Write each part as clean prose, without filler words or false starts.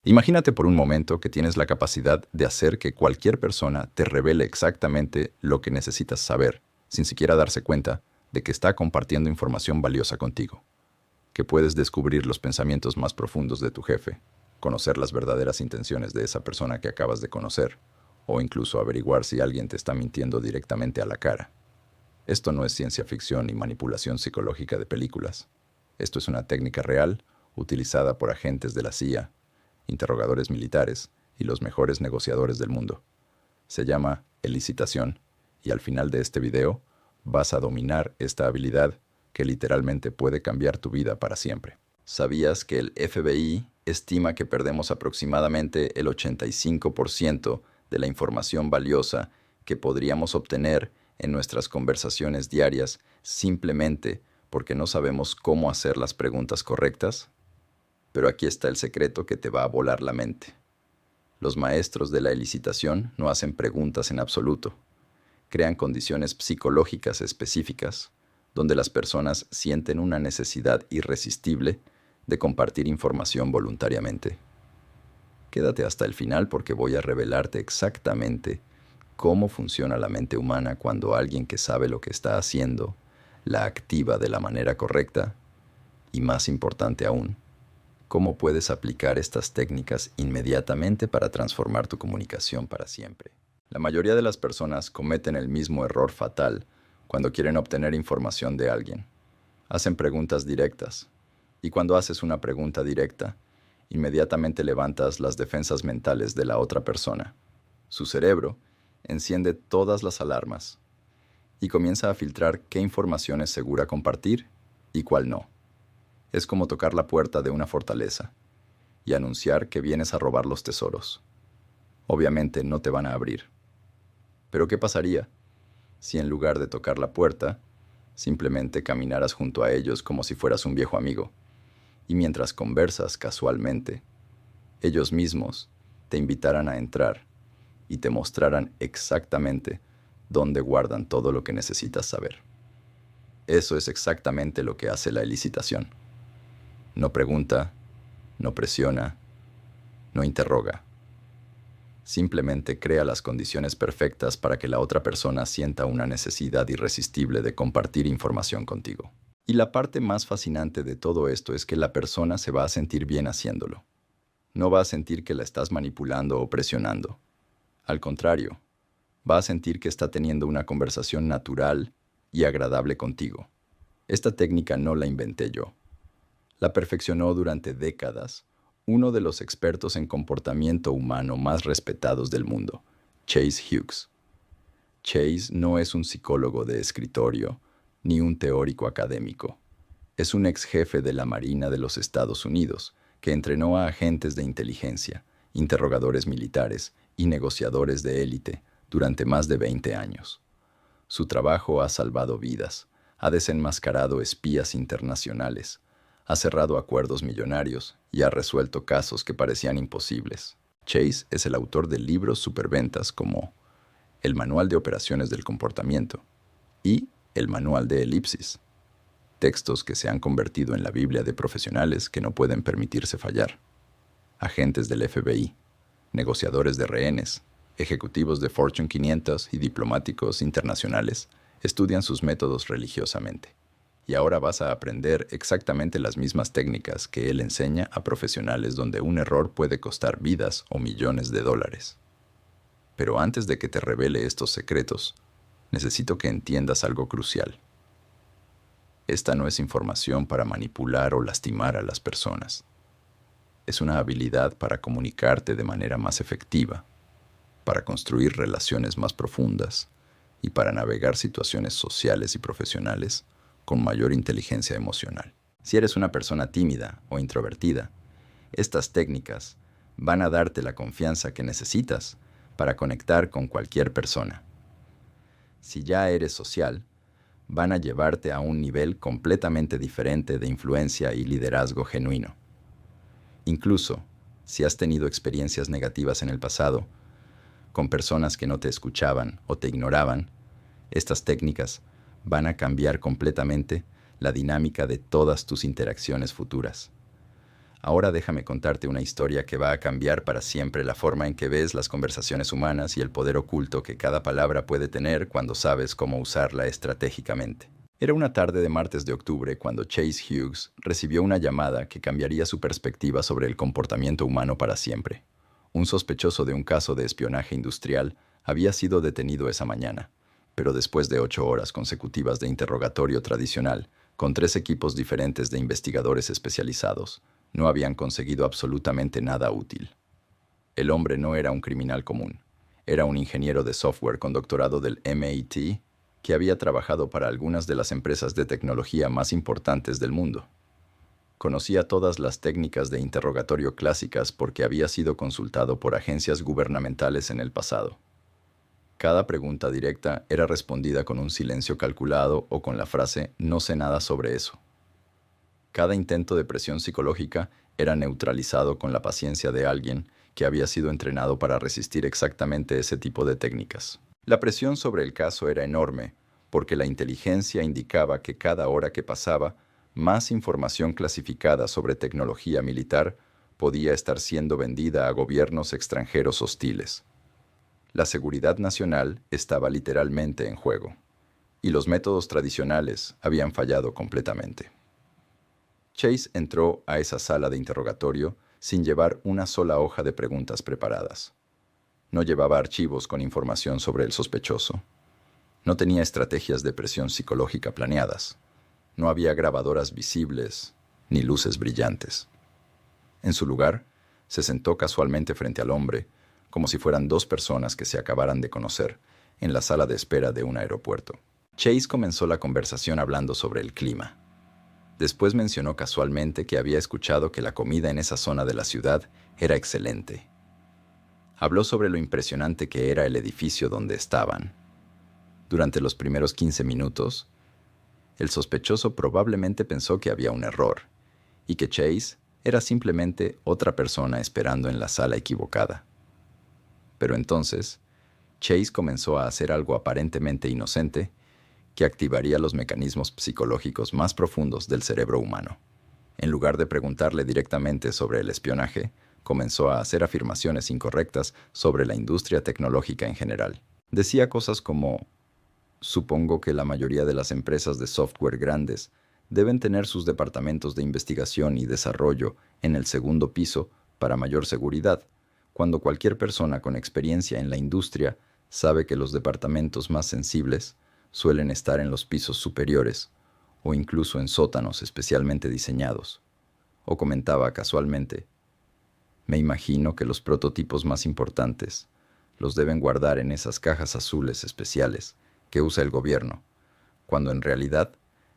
Imagínate por un momento que tienes la capacidad de hacer que cualquier persona te revele exactamente lo que necesitas saber, sin siquiera darse cuenta de que está compartiendo información valiosa contigo. Que puedes descubrir los pensamientos más profundos de tu jefe, conocer las verdaderas intenciones de esa persona que acabas de conocer, o incluso averiguar si alguien te está mintiendo directamente a la cara. Esto no es ciencia ficción ni manipulación psicológica de películas. Esto es una técnica real utilizada por agentes de la CIA, interrogadores militares y los mejores negociadores del mundo. Se llama elicitación y al final de este video vas a dominar esta habilidad que literalmente puede cambiar tu vida para siempre. ¿Sabías que el FBI estima que perdemos aproximadamente el 85% de la información valiosa que podríamos obtener en nuestras conversaciones diarias simplemente porque no sabemos cómo hacer las preguntas correctas? Pero aquí está el secreto que te va a volar la mente. Los maestros de la elicitación no hacen preguntas en absoluto. Crean condiciones psicológicas específicas donde las personas sienten una necesidad irresistible de compartir información voluntariamente. Quédate hasta el final porque voy a revelarte exactamente cómo funciona la mente humana cuando alguien que sabe lo que está haciendo la activa de la manera correcta y, más importante aún, cómo puedes aplicar estas técnicas inmediatamente para transformar tu comunicación para siempre. La mayoría de las personas cometen el mismo error fatal cuando quieren obtener información de alguien. Hacen preguntas directas, y cuando haces una pregunta directa, inmediatamente levantas las defensas mentales de la otra persona. Su cerebro enciende todas las alarmas y comienza a filtrar qué información es segura compartir y cuál no. Es como tocar la puerta de una fortaleza y anunciar que vienes a robar los tesoros. Obviamente no te van a abrir. Pero ¿qué pasaría si en lugar de tocar la puerta, simplemente caminaras junto a ellos como si fueras un viejo amigo? Y mientras conversas casualmente, ellos mismos te invitaran a entrar y te mostraran exactamente dónde guardan todo lo que necesitas saber. Eso es exactamente lo que hace la elicitación. No pregunta, no presiona, no interroga. Simplemente crea las condiciones perfectas para que la otra persona sienta una necesidad irresistible de compartir información contigo. Y la parte más fascinante de todo esto es que la persona se va a sentir bien haciéndolo. No va a sentir que la estás manipulando o presionando. Al contrario, va a sentir que está teniendo una conversación natural y agradable contigo. Esta técnica no la inventé yo. La perfeccionó durante décadas uno de los expertos en comportamiento humano más respetados del mundo, Chase Hughes. Chase no es un psicólogo de escritorio ni un teórico académico. Es un ex jefe de la Marina de los Estados Unidos que entrenó a agentes de inteligencia, interrogadores militares y negociadores de élite durante más de 20 años. Su trabajo ha salvado vidas, ha desenmascarado espías internacionales, ha cerrado acuerdos millonarios y ha resuelto casos que parecían imposibles. Chase es el autor de libros superventas como El Manual de Operaciones del Comportamiento y El Manual de Elipsis, textos que se han convertido en la Biblia de profesionales que no pueden permitirse fallar. Agentes del FBI, negociadores de rehenes, ejecutivos de Fortune 500 y diplomáticos internacionales estudian sus métodos religiosamente. Y ahora vas a aprender exactamente las mismas técnicas que él enseña a profesionales donde un error puede costar vidas o millones de dólares. Pero antes de que te revele estos secretos, necesito que entiendas algo crucial. Esta no es información para manipular o lastimar a las personas. Es una habilidad para comunicarte de manera más efectiva, para construir relaciones más profundas y para navegar situaciones sociales y profesionales con mayor inteligencia emocional. Si eres una persona tímida o introvertida, estas técnicas van a darte la confianza que necesitas para conectar con cualquier persona. Si ya eres social, van a llevarte a un nivel completamente diferente de influencia y liderazgo genuino. Incluso, si has tenido experiencias negativas en el pasado, con personas que no te escuchaban o te ignoraban, estas técnicas van a cambiar completamente la dinámica de todas tus interacciones futuras. Ahora déjame contarte una historia que va a cambiar para siempre la forma en que ves las conversaciones humanas y el poder oculto que cada palabra puede tener cuando sabes cómo usarla estratégicamente. Era una tarde de martes de octubre cuando Chase Hughes recibió una llamada que cambiaría su perspectiva sobre el comportamiento humano para siempre. Un sospechoso de un caso de espionaje industrial había sido detenido esa mañana, pero después de 8 horas consecutivas de interrogatorio tradicional, con 3 equipos diferentes de investigadores especializados, no habían conseguido absolutamente nada útil. El hombre no era un criminal común. Era un ingeniero de software con doctorado del MIT que había trabajado para algunas de las empresas de tecnología más importantes del mundo. Conocía todas las técnicas de interrogatorio clásicas porque había sido consultado por agencias gubernamentales en el pasado. Cada pregunta directa era respondida con un silencio calculado o con la frase «no sé nada sobre eso». Cada intento de presión psicológica era neutralizado con la paciencia de alguien que había sido entrenado para resistir exactamente ese tipo de técnicas. La presión sobre el caso era enorme, porque la inteligencia indicaba que cada hora que pasaba, más información clasificada sobre tecnología militar podía estar siendo vendida a gobiernos extranjeros hostiles. La seguridad nacional estaba literalmente en juego, y los métodos tradicionales habían fallado completamente. Chase entró a esa sala de interrogatorio sin llevar una sola hoja de preguntas preparadas. No llevaba archivos con información sobre el sospechoso. No tenía estrategias de presión psicológica planeadas. No había grabadoras visibles ni luces brillantes. En su lugar, se sentó casualmente frente al hombre, como si fueran 2 personas que se acabaran de conocer, en la sala de espera de un aeropuerto. Chase comenzó la conversación hablando sobre el clima. Después mencionó casualmente que había escuchado que la comida en esa zona de la ciudad era excelente. Habló sobre lo impresionante que era el edificio donde estaban. Durante los primeros 15 minutos, el sospechoso probablemente pensó que había un error y que Chase era simplemente otra persona esperando en la sala equivocada. Pero entonces, Chase comenzó a hacer algo aparentemente inocente que activaría los mecanismos psicológicos más profundos del cerebro humano. En lugar de preguntarle directamente sobre el espionaje, comenzó a hacer afirmaciones incorrectas sobre la industria tecnológica en general. Decía cosas como: supongo que la mayoría de las empresas de software grandes deben tener sus departamentos de investigación y desarrollo en el segundo piso para mayor seguridad, cuando cualquier persona con experiencia en la industria sabe que los departamentos más sensibles suelen estar en los pisos superiores o incluso en sótanos especialmente diseñados. O comentaba casualmente: me imagino que los prototipos más importantes los deben guardar en esas cajas azules especiales que usa el gobierno, cuando en realidad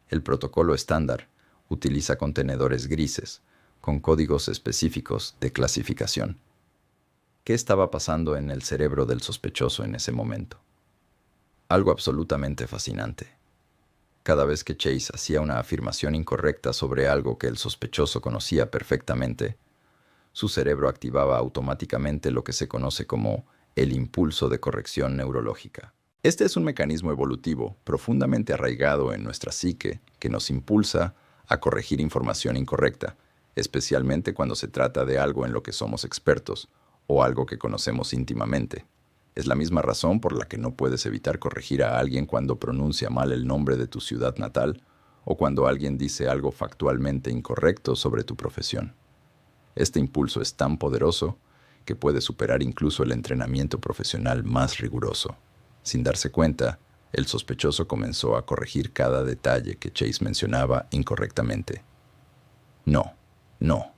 el protocolo estándar utiliza contenedores grises con códigos específicos de clasificación. ¿Qué estaba pasando en el cerebro del sospechoso en ese momento? Algo absolutamente fascinante. Cada vez que Chase hacía una afirmación incorrecta sobre algo que el sospechoso conocía perfectamente, su cerebro activaba automáticamente lo que se conoce como el impulso de corrección neurológica. Este es un mecanismo evolutivo profundamente arraigado en nuestra psique que nos impulsa a corregir información incorrecta, especialmente cuando se trata de algo en lo que somos expertos o algo que conocemos íntimamente. Es la misma razón por la que no puedes evitar corregir a alguien cuando pronuncia mal el nombre de tu ciudad natal o cuando alguien dice algo factualmente incorrecto sobre tu profesión. Este impulso es tan poderoso que puede superar incluso el entrenamiento profesional más riguroso. Sin darse cuenta, el sospechoso comenzó a corregir cada detalle que Chase mencionaba incorrectamente. No, no.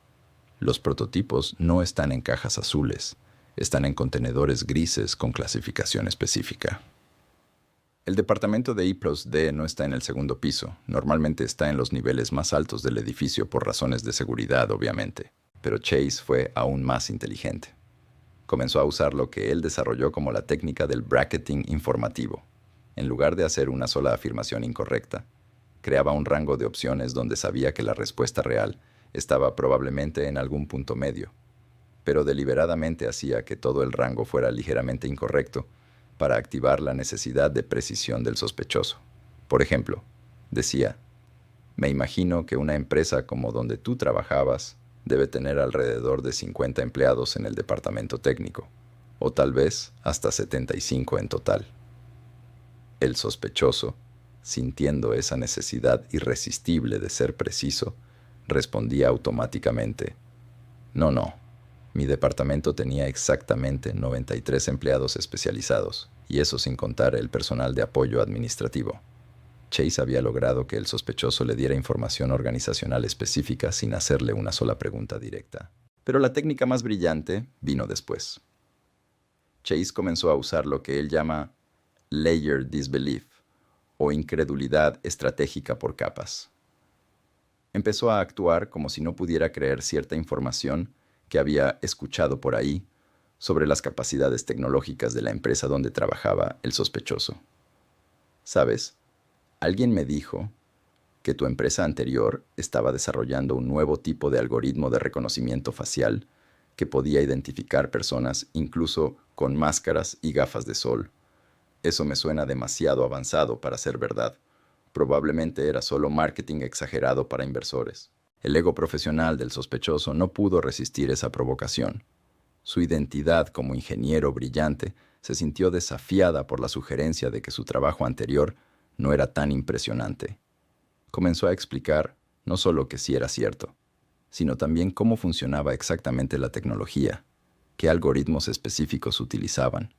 Los prototipos no están en cajas azules. Están en contenedores grises con clasificación específica. El departamento de I+D no está en el segundo piso. Normalmente está en los niveles más altos del edificio por razones de seguridad, obviamente. Pero Chase fue aún más inteligente. Comenzó a usar lo que él desarrolló como la técnica del bracketing informativo. En lugar de hacer una sola afirmación incorrecta, creaba un rango de opciones donde sabía que la respuesta real estaba probablemente en algún punto medio, pero deliberadamente hacía que todo el rango fuera ligeramente incorrecto para activar la necesidad de precisión del sospechoso. Por ejemplo, decía: me imagino que una empresa como donde tú trabajabas Debe tener alrededor de 50 empleados en el departamento técnico, o tal vez hasta 75 en total. El sospechoso, sintiendo esa necesidad irresistible de ser preciso, respondía automáticamente: no, no, mi departamento tenía exactamente 93 empleados especializados, y eso sin contar el personal de apoyo administrativo. Chase había logrado que el sospechoso le diera información organizacional específica sin hacerle una sola pregunta directa. Pero la técnica más brillante vino después. Chase comenzó a usar lo que él llama layered disbelief, o incredulidad estratégica por capas. Empezó a actuar como si no pudiera creer cierta información que había escuchado por ahí sobre las capacidades tecnológicas de la empresa donde trabajaba el sospechoso. ¿Sabes? Alguien me dijo que tu empresa anterior estaba desarrollando un nuevo tipo de algoritmo de reconocimiento facial que podía identificar personas incluso con máscaras y gafas de sol. Eso me suena demasiado avanzado para ser verdad. Probablemente era solo marketing exagerado para inversores. El ego profesional del sospechoso no pudo resistir esa provocación. Su identidad como ingeniero brillante se sintió desafiada por la sugerencia de que su trabajo anterior no era tan impresionante. Comenzó a explicar no solo que sí era cierto, sino también cómo funcionaba exactamente la tecnología, qué algoritmos específicos utilizaban,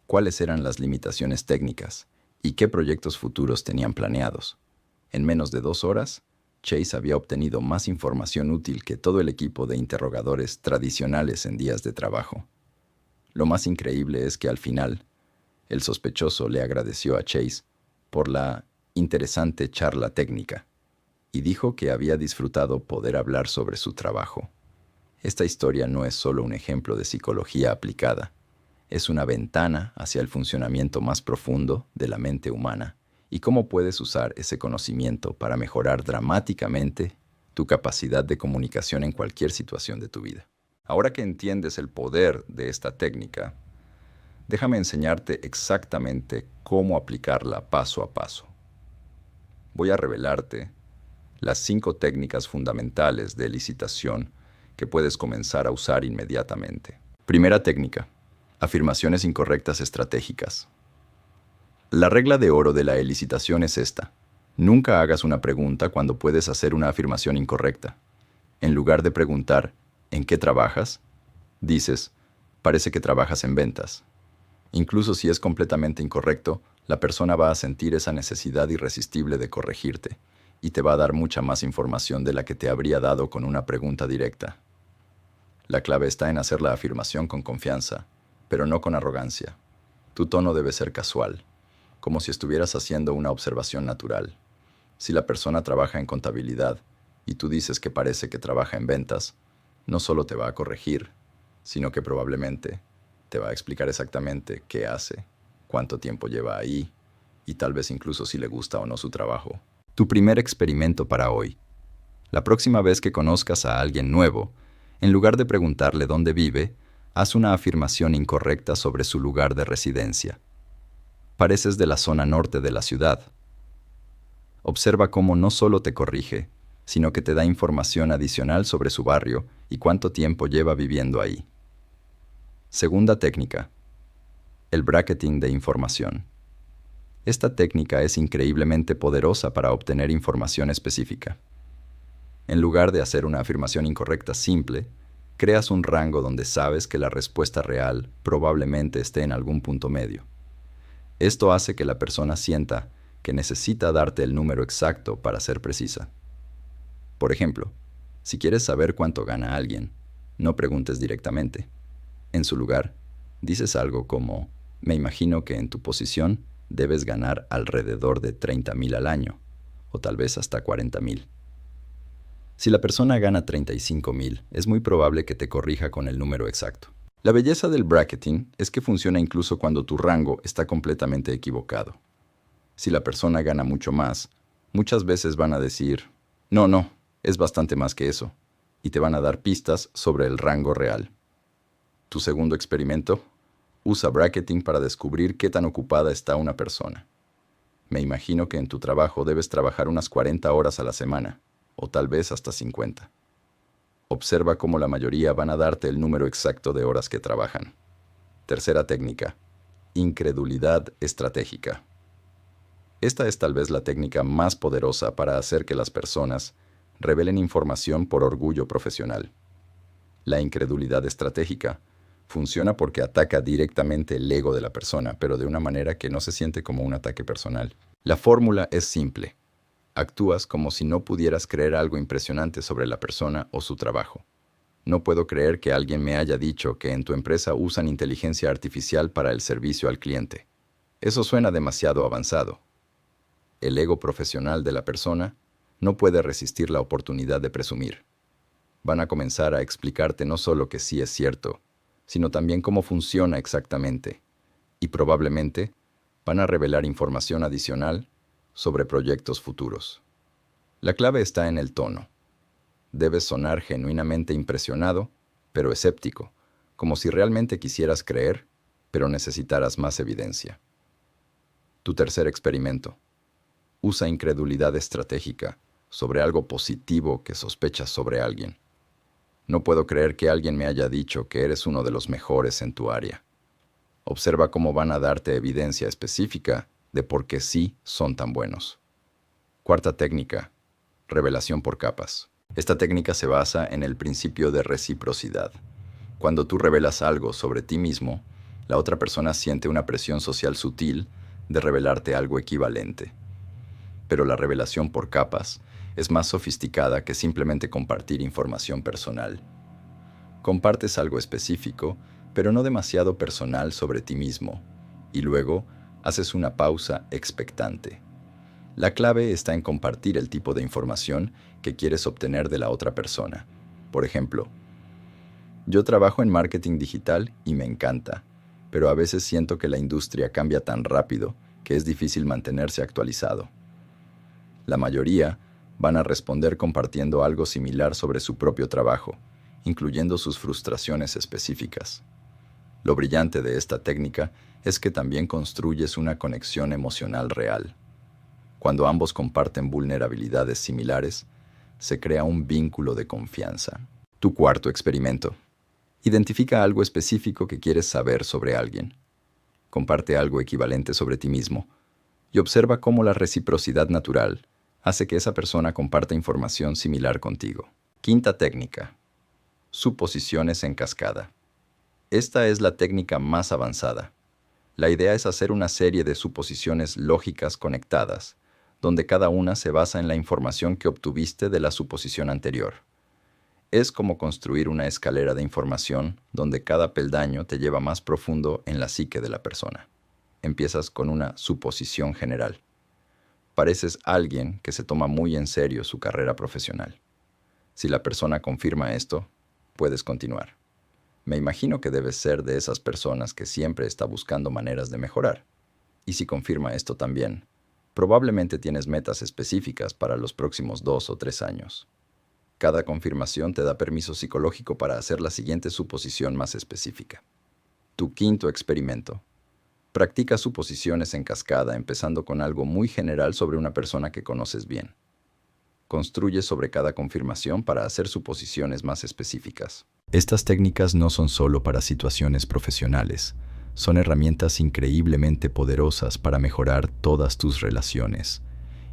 cuáles eran las limitaciones técnicas y qué proyectos futuros tenían planeados. En menos de 2 horas, Chase había obtenido más información útil que todo el equipo de interrogadores tradicionales en días de trabajo. Lo más increíble es que al final, el sospechoso le agradeció a Chase por la interesante charla técnica y dijo que había disfrutado poder hablar sobre su trabajo. Esta historia no es solo un ejemplo de psicología aplicada, es una ventana hacia el funcionamiento más profundo de la mente humana y cómo puedes usar ese conocimiento para mejorar dramáticamente tu capacidad de comunicación en cualquier situación de tu vida. Ahora que entiendes el poder de esta técnica, déjame enseñarte exactamente cómo aplicarla paso a paso. Voy a revelarte las 5 técnicas fundamentales de elicitación que puedes comenzar a usar inmediatamente. Primera técnica: afirmaciones incorrectas estratégicas. La regla de oro de la elicitación es esta: nunca hagas una pregunta cuando puedes hacer una afirmación incorrecta. En lugar de preguntar ¿en qué trabajas?, dices parece que trabajas en ventas. Incluso si es completamente incorrecto, la persona va a sentir esa necesidad irresistible de corregirte y te va a dar mucha más información de la que te habría dado con una pregunta directa. La clave está en hacer la afirmación con confianza, pero no con arrogancia. Tu tono debe ser casual, como si estuvieras haciendo una observación natural. Si la persona trabaja en contabilidad y tú dices que parece que trabaja en ventas, no solo te va a corregir, sino que probablemente te va a explicar exactamente qué hace, cuánto tiempo lleva ahí y tal vez incluso si le gusta o no su trabajo. Tu primer experimento para hoy. La próxima vez que conozcas a alguien nuevo, en lugar de preguntarle dónde vive, haz una afirmación incorrecta sobre su lugar de residencia. Pareces de la zona norte de la ciudad. Observa cómo no solo te corrige, sino que te da información adicional sobre su barrio y cuánto tiempo lleva viviendo ahí. Segunda técnica: el bracketing de información. Esta técnica es increíblemente poderosa para obtener información específica. En lugar de hacer una afirmación incorrecta simple, creas un rango donde sabes que la respuesta real probablemente esté en algún punto medio. Esto hace que la persona sienta que necesita darte el número exacto para ser precisa. Por ejemplo, si quieres saber cuánto gana alguien, no preguntes directamente. En su lugar, dices algo como: me imagino que en tu posición debes ganar alrededor de 30,000 al año, o tal vez hasta 40,000. Si la persona gana 35,000, es muy probable que te corrija con el número exacto. La belleza del bracketing es que funciona incluso cuando tu rango está completamente equivocado. Si la persona gana mucho más, muchas veces van a decir: no, no, es bastante más que eso, y te van a dar pistas sobre el rango real. Tu segundo experimento: usa bracketing para descubrir qué tan ocupada está una persona. Me imagino que en tu trabajo debes trabajar unas 40 horas a la semana, o tal vez hasta 50. Observa cómo la mayoría van a darte el número exacto de horas que trabajan. Tercera técnica. Incredulidad estratégica. Esta es tal vez la técnica más poderosa para hacer que las personas revelen información por orgullo profesional. La incredulidad estratégica funciona porque ataca directamente el ego de la persona, pero de una manera que no se siente como un ataque personal. La fórmula es simple. Actúas como si no pudieras creer algo impresionante sobre la persona o su trabajo. No puedo creer que alguien me haya dicho que en tu empresa usan inteligencia artificial para el servicio al cliente. Eso suena demasiado avanzado. El ego profesional de la persona no puede resistir la oportunidad de presumir. Van a comenzar a explicarte no solo que sí es cierto, sino también cómo funciona exactamente. Y probablemente van a revelar información adicional sobre proyectos futuros. La clave está en el tono. Debes sonar genuinamente impresionado, pero escéptico, como si realmente quisieras creer, pero necesitaras más evidencia. Tu tercer experimento. Usa incredulidad estratégica sobre algo positivo que sospechas sobre alguien. No puedo creer que alguien me haya dicho que eres uno de los mejores en tu área. Observa cómo van a darte evidencia específica de por qué sí son tan buenos. Cuarta técnica. Revelación por capas. Esta técnica se basa en el principio de reciprocidad. Cuando tú revelas algo sobre ti mismo, la otra persona siente una presión social sutil de revelarte algo equivalente. Pero la revelación por capas es más sofisticada que simplemente compartir información personal. Compartes algo específico, pero no demasiado personal sobre ti mismo, y luego haces una pausa expectante. La clave está en compartir el tipo de información que quieres obtener de la otra persona. Por ejemplo, yo trabajo en marketing digital y me encanta, pero a veces siento que la industria cambia tan rápido que es difícil mantenerse actualizado. La mayoría van a responder compartiendo algo similar sobre su propio trabajo, incluyendo sus frustraciones específicas. Lo brillante de esta técnica es que también construyes una conexión emocional real. Cuando ambos comparten vulnerabilidades similares, se crea un vínculo de confianza. Tu cuarto experimento. Identifica algo específico que quieres saber sobre alguien. Comparte algo equivalente sobre ti mismo y observa cómo la reciprocidad natural hace que esa persona comparta información similar contigo. Quinta técnica. Suposiciones en cascada. Esta es la técnica más avanzada. La idea es hacer una serie de suposiciones lógicas conectadas, donde cada una se basa en la información que obtuviste de la suposición anterior. Es como construir una escalera de información donde cada peldaño te lleva más profundo en la psique de la persona. Empiezas con una suposición general. Pareces alguien que se toma muy en serio su carrera profesional. Si la persona confirma esto, puedes continuar. Me imagino que debes ser de esas personas que siempre está buscando maneras de mejorar. Y si confirma esto también, probablemente tienes metas específicas para los próximos 2 o 3 años. Cada confirmación te da permiso psicológico para hacer la siguiente suposición más específica. Tu quinto experimento. Practica suposiciones en cascada empezando con algo muy general sobre una persona que conoces bien. Construye sobre cada confirmación para hacer suposiciones más específicas. Estas técnicas no son solo para situaciones profesionales, son herramientas increíblemente poderosas para mejorar todas tus relaciones.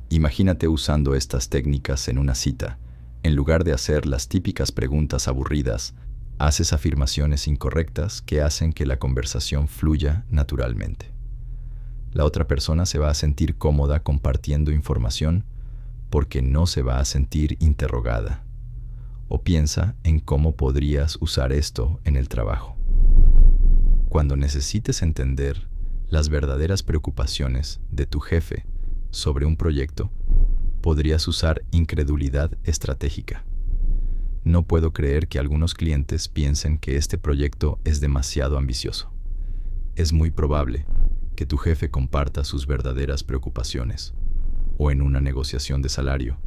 Imagínate usando estas técnicas en una cita. En lugar de hacer las típicas preguntas aburridas, haces afirmaciones incorrectas que hacen que la conversación fluya naturalmente. La otra persona se va a sentir cómoda compartiendo información porque no se va a sentir interrogada. O piensa en cómo podrías usar esto en el trabajo. Cuando necesites entender las verdaderas preocupaciones de tu jefe sobre un proyecto, podrías usar incredulidad estratégica. No puedo creer que algunos clientes piensen que este proyecto es demasiado ambicioso. Es muy probable que tu jefe comparta sus verdaderas preocupaciones, o en una negociación de salario.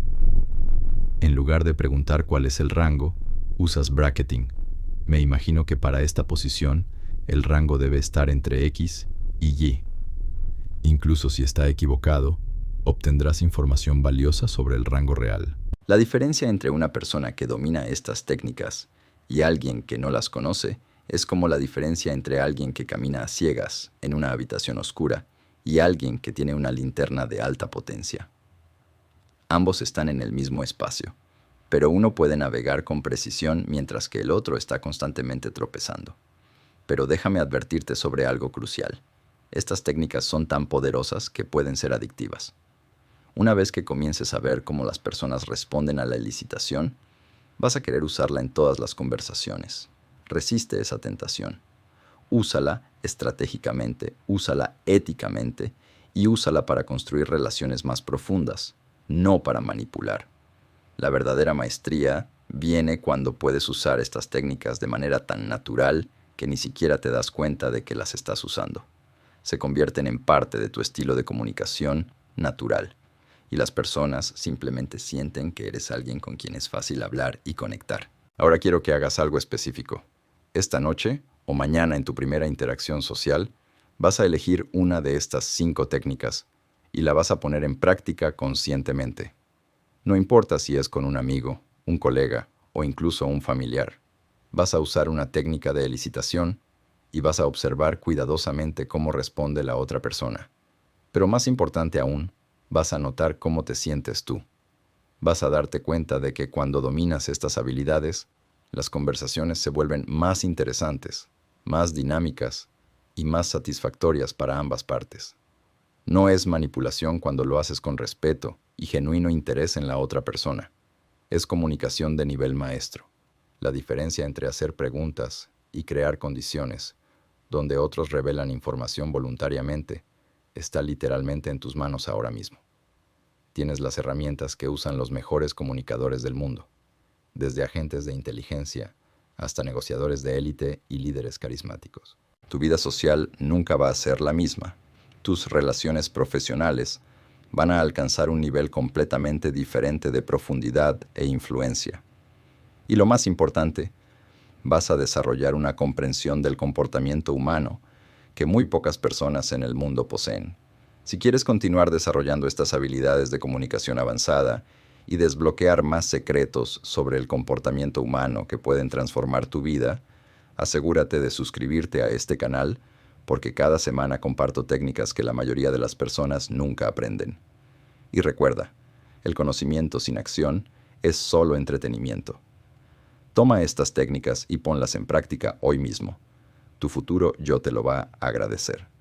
En lugar de preguntar cuál es el rango, usas bracketing. Me imagino que para esta posición, el rango debe estar entre X y Y. Incluso si está equivocado, obtendrás información valiosa sobre el rango real. La diferencia entre una persona que domina estas técnicas y alguien que no las conoce es como la diferencia entre alguien que camina a ciegas en una habitación oscura y alguien que tiene una linterna de alta potencia. Ambos están en el mismo espacio, pero uno puede navegar con precisión mientras que el otro está constantemente tropezando. Pero déjame advertirte sobre algo crucial. Estas técnicas son tan poderosas que pueden ser adictivas. Una vez que comiences a ver cómo las personas responden a la elicitación, vas a querer usarla en todas las conversaciones. Resiste esa tentación. Úsala estratégicamente, úsala éticamente y úsala para construir relaciones más profundas, no para manipular. La verdadera maestría viene cuando puedes usar estas técnicas de manera tan natural que ni siquiera te das cuenta de que las estás usando. Se convierten en parte de tu estilo de comunicación natural, y las personas simplemente sienten que eres alguien con quien es fácil hablar y conectar. Ahora quiero que hagas algo específico. Esta noche o mañana en tu primera interacción social, vas a elegir una de estas 5 técnicas y la vas a poner en práctica conscientemente. No importa si es con un amigo, un colega o incluso un familiar. Vas a usar una técnica de elicitación y vas a observar cuidadosamente cómo responde la otra persona. Pero más importante aún, vas a notar cómo te sientes tú. Vas a darte cuenta de que cuando dominas estas habilidades, las conversaciones se vuelven más interesantes, más dinámicas y más satisfactorias para ambas partes. No es manipulación cuando lo haces con respeto y genuino interés en la otra persona. Es comunicación de nivel maestro. La diferencia entre hacer preguntas y crear condiciones, donde otros revelan información voluntariamente, está literalmente en tus manos ahora mismo. Tienes las herramientas que usan los mejores comunicadores del mundo, desde agentes de inteligencia hasta negociadores de élite y líderes carismáticos. Tu vida social nunca va a ser la misma. Tus relaciones profesionales van a alcanzar un nivel completamente diferente de profundidad e influencia. Y lo más importante, vas a desarrollar una comprensión del comportamiento humano que muy pocas personas en el mundo poseen. Si quieres continuar desarrollando estas habilidades de comunicación avanzada y desbloquear más secretos sobre el comportamiento humano que pueden transformar tu vida, asegúrate de suscribirte a este canal porque cada semana comparto técnicas que la mayoría de las personas nunca aprenden. Y recuerda, el conocimiento sin acción es solo entretenimiento. Toma estas técnicas y ponlas en práctica hoy mismo. Tu futuro yo te lo va a agradecer.